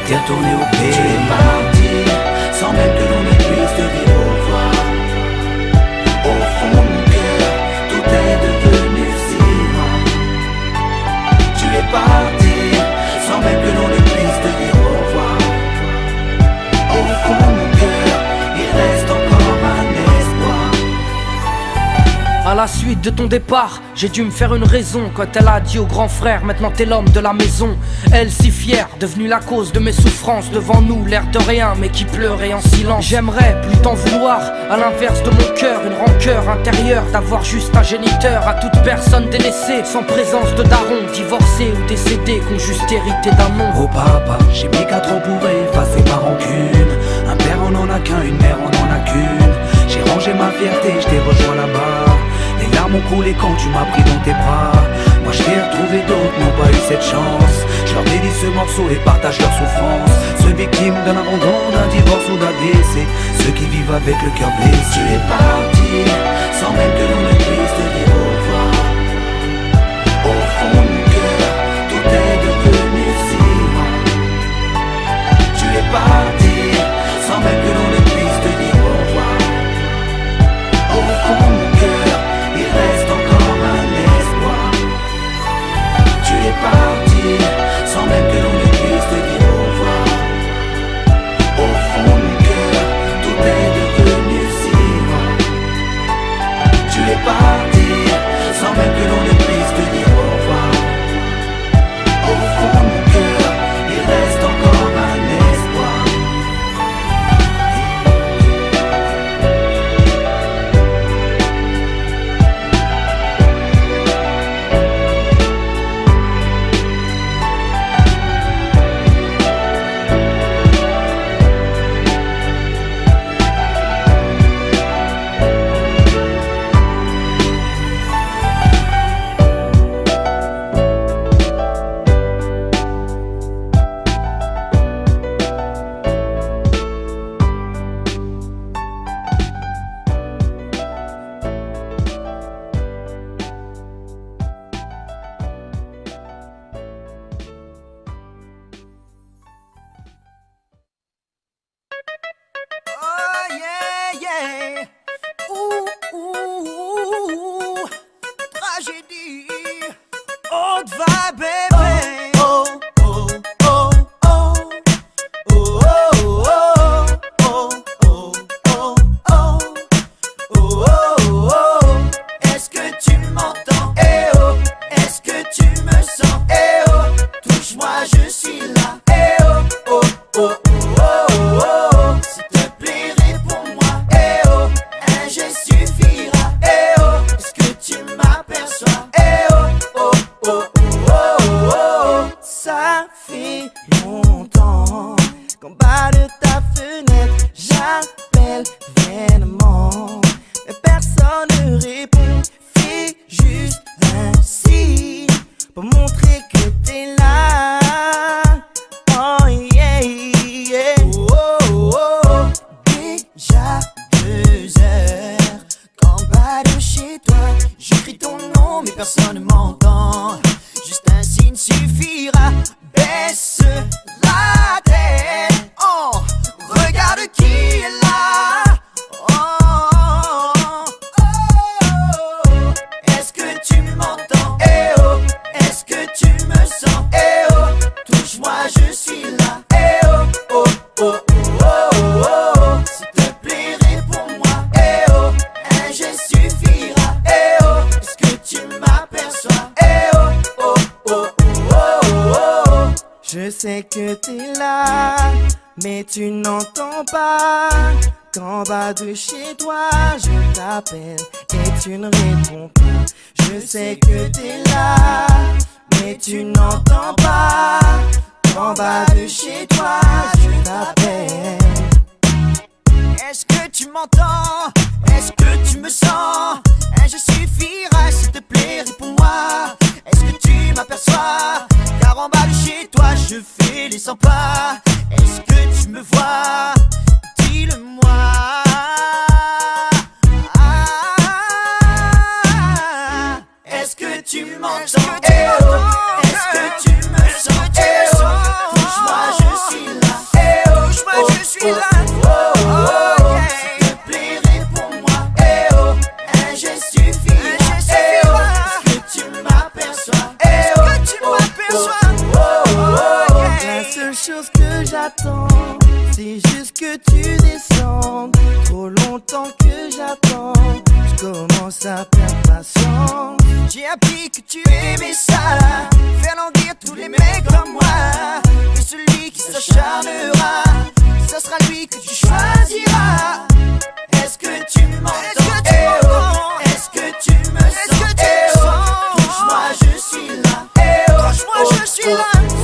t'es retourné au pays. Tu es parti, sans même que l'on ne puisse te dire au revoir. Au fond de mon cœur, tout est devenu si loin. Tu es parti, sans même que l'on ne puisse te dire au revoir. Au fond de mon cœur, il reste encore un espoir. À la suite de ton départ, j'ai dû me faire une raison. Quand elle a dit au grand frère, maintenant t'es l'homme de la maison. Elle si fière, devenue la cause de mes souffrances. Devant nous, l'air de rien, mais qui pleurait en silence. J'aimerais plus t'en vouloir, à l'inverse de mon cœur. Une rancœur intérieure, d'avoir juste un géniteur. À toute personne délaissée, sans présence de daron. Divorcé ou décédé, qu'on juste hérité d'un nom. Oh papa, j'ai mis 4 ans pour effacer ma rancune. Un père on en a qu'un, une mère on en a qu'une. J'ai rangé ma fierté, je t'ai rejoint là-bas. Les larmes ont coulé quand tu m'as pris dans tes bras. Moi je t'ai retrouvé, d'autres n'ont pas eu cette chance. Je leur dédie ce morceau et partage leur souffrance. Ceux victimes d'un abandon, d'un divorce ou d'un décès. Ceux qui vivent avec le cœur blessé. Tu es parti, sans même que l'on ne puisse te dire au revoir. Au fond de mon cœur, tout est devenu si loin. Tu es parti, sans même que l'on ne puisse te dire au revoir. Au fond de mon cœur, il reste encore un espoir. Tu es parti, sans même que l'on ne puisse te dire au revoir. Au fond de mon cœur, tout est devenu si loin. Tu es parti, sans même que l'on ne puisse te dire au revoir. Au fond de mon cœur, il reste encore un espoir. Oh yeah, yeah. Ouh, ouh, ouh. Tragédie. Haute vibe, bébé. Oh, oh, oh, oh. Oh, oh, oh. Oh, oh, oh, oh. Oh, oh, oh. Est-ce que tu m'entends? Eh oh. Est-ce que tu me sens? Eh oh. Touche-moi, je suis là. Eh oh, oh, oh, oh, oh, oh. S'il te plaît, réponds-moi. Eh oh, un geste suffira. Eh oh, est-ce que tu m'aperçois? Eh oh, oh, oh, oh, oh, oh. Ça fait longtemps qu'en bas de ta fenêtre, j'appelle vainement. Mais personne ne répond. Fais juste un signe pour montrer que t'es là. Oh yeah, yeah. Oh, oh, oh. Déjà 2 heures qu'en bas de chez toi, je crie ton nom mais personne ne m'entend. Juste un signe suffira. Baisse la tête. Oh, regarde qui est là. Oh, oh, oh. Est-ce que tu m'entends? Eh oh, est-ce que tu me sens? Eh oh, touche-moi, je suis là. Eh oh, oh, oh, oh, oh, oh. S'il te plaît, réponds-moi. Eh oh, un geste suffira. Eh oh, est-ce que tu m'aperçois? Eh oh, oh, oh, oh, oh, oh. Je sais que t'es là, mais tu n'entends pas. Qu'en bas de chez toi, je t'appelle et tu ne réponds pas. Je sais que t'es là, mais tu n'entends pas. Qu'en bas de chez toi, je t'appelle. Est-ce que tu m'entends? Est-ce que tu me sens? Un geste suffira, s'il te plaît, réponds-moi. Est-ce que tu m'aperçois? Car en bas de chez toi, je fais les 100 pas. Est-ce que tu me vois? Dis-le-moi. Est-ce que tu m'entends? Eh oh, est-ce que tu me sens? Eh oh, touche-moi, je suis là. à perdre patience. J'ai appris que tu aimais ça, faire languir tous les mecs comme moi. Et celui qui s'acharnera, ce sera lui que tu choisiras. Est-ce que tu m'entends? Est-ce que tu me sens? Touche-moi, je suis là. Touche-moi, je suis là. S'il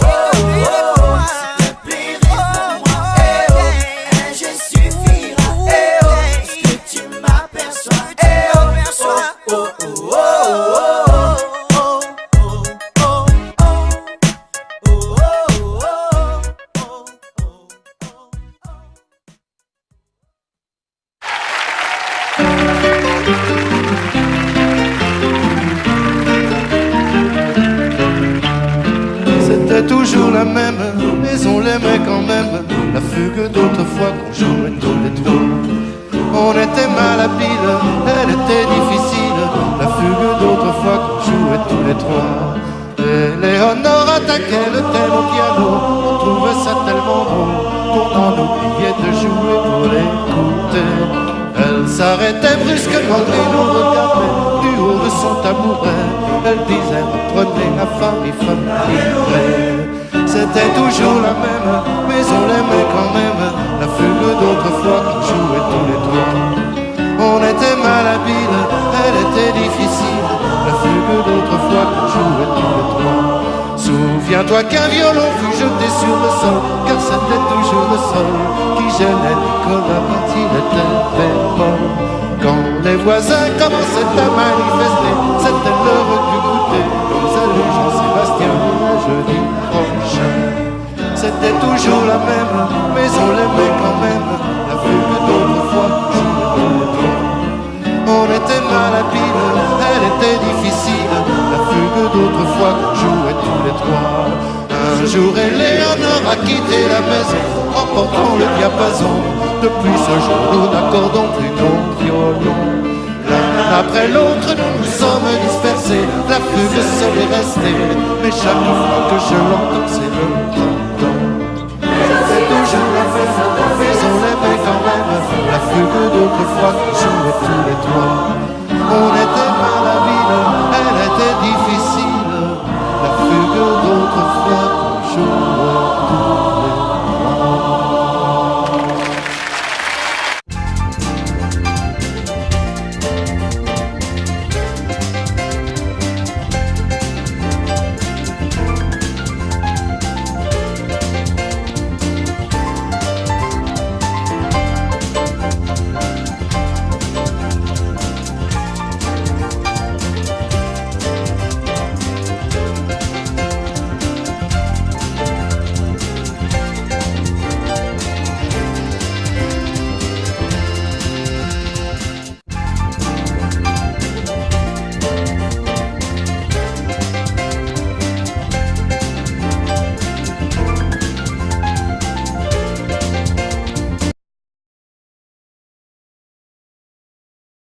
te plaît, réponds-moi. Je suffirai. Est-ce que tu m'aperçois? C'était toujours la même, mais on l'aimait quand même. La fugue d'autrefois qu'on jouait tous les trois. On était malhabiles, elle était difficile. La fugue d'autrefois qu'on jouait tous les trois. Et Léonore attaquait le thème au piano. On trouvait ça tellement beau qu'on en oubliait de jouer pour l'écouter. Elle s'arrêtait brusquement et nous regardait du haut de son tabouret. Elle disait reprenez la famille vraie. C'était toujours la même, mais on l'aimait quand même. La fugue d'autrefois qui jouait tous les trois. On était malhabiles, elle était difficile. La fugue d'autrefois qui jouait tous les trois. Souviens-toi qu'un violon fut jeté sur le sol, car c'était toujours le sol qui gênait Nicolas quand il était bémol. Quand les voisins commençaient à manifester, c'était l'heure du goûter. Salut Jean-Sébastien, à jeudi prochain. C'était toujours la même, mais on l'aimait quand même. La fugue d'autrefois jouait tous les trois. On était malhabiles, elle était difficile. La fugue d'autrefois jouait tous les trois. Un jour Éléonore a quitté la maison, emportant le diapason. Depuis ce jour nous n'accordons plus nos violons. L'un après l'autre nous nous sommes dispersés. La fugue seule est restée, mais chaque fois que je l'entends c'est le printemps. C'était toujours la même, mais on l'aimait quand même. La fugue d'autrefois qui jouait tous les trois. On était